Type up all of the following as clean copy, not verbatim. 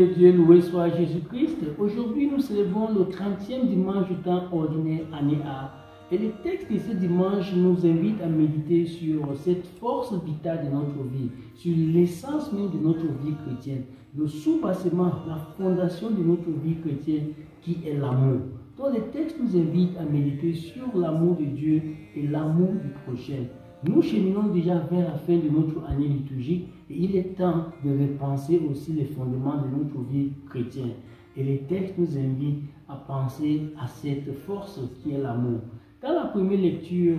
de Dieu, loué soit Jésus-Christ. Aujourd'hui, nous célébrons le 30e dimanche du temps ordinaire, année A. Et le texte de ce dimanche nous invite à méditer sur cette force vitale de notre vie, sur l'essence même de notre vie chrétienne, le soubassement, la fondation de notre vie chrétienne qui est l'amour. Donc le texte nous invite à méditer sur l'amour de Dieu et l'amour du prochain. Nous cheminons déjà vers la fin de notre année liturgique et il est temps de repenser aussi les fondements de notre vie chrétienne. Et le texte nous invite à penser à cette force qui est l'amour. Dans la première lecture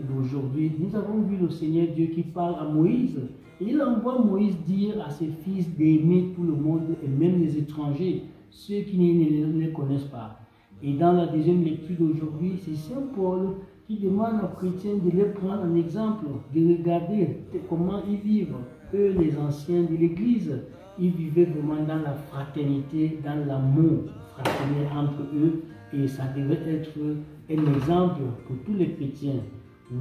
d'aujourd'hui, nous avons vu le Seigneur Dieu qui parle à Moïse. Et il envoie Moïse dire à ses fils d'aimer tout le monde et même les étrangers, ceux qui ne les connaissent pas. Et dans la deuxième lecture d'aujourd'hui, c'est Saint Paul qui demande aux chrétiens de les prendre en exemple, de regarder comment ils vivent. Eux, les anciens de l'Église, ils vivaient vraiment dans la fraternité, dans l'amour fraternel entre eux, et ça devait être un exemple pour tous les chrétiens.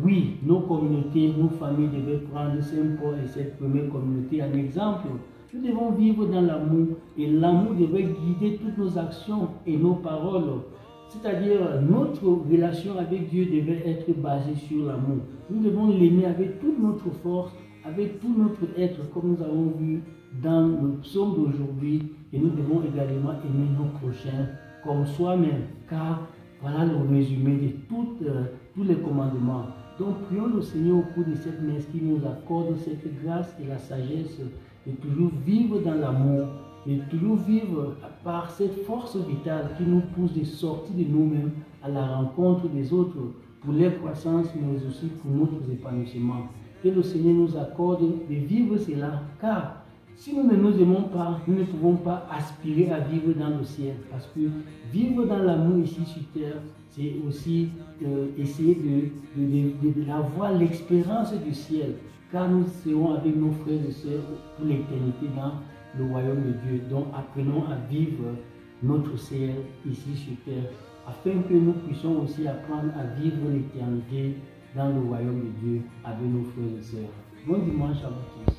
Oui, nos communautés, nos familles devaient prendre Saint Paul et cette première communauté en exemple. Nous devons vivre dans l'amour et l'amour devait guider toutes nos actions et nos paroles. C'est-à-dire, notre relation avec Dieu devait être basée sur l'amour. Nous devons l'aimer avec toute notre force, avec tout notre être, comme nous avons vu dans le psaume d'aujourd'hui. Et nous devons également aimer nos prochains comme soi-même, car voilà le résumé de tous les commandements. Donc, prions le Seigneur au cours de cette messe qui nous accorde cette grâce et la sagesse de toujours vivre dans l'amour, de toujours vivre par cette force vitale qui nous pousse de sortir de nous-mêmes à la rencontre des autres pour leur croissance, mais aussi pour notre épanouissement. Que le Seigneur nous accorde de vivre cela, car si nous ne nous aimons pas, nous ne pouvons pas aspirer à vivre dans le ciel. Parce que vivre dans l'amour ici sur terre, c'est aussi essayer d'avoir l'expérience du ciel. Car nous serons avec nos frères et sœurs pour l'éternité dans le royaume de Dieu. Donc apprenons à vivre notre ciel ici sur terre, afin que nous puissions aussi apprendre à vivre l'éternité dans le royaume de Dieu avec nos frères et sœurs. Bon dimanche à vous tous.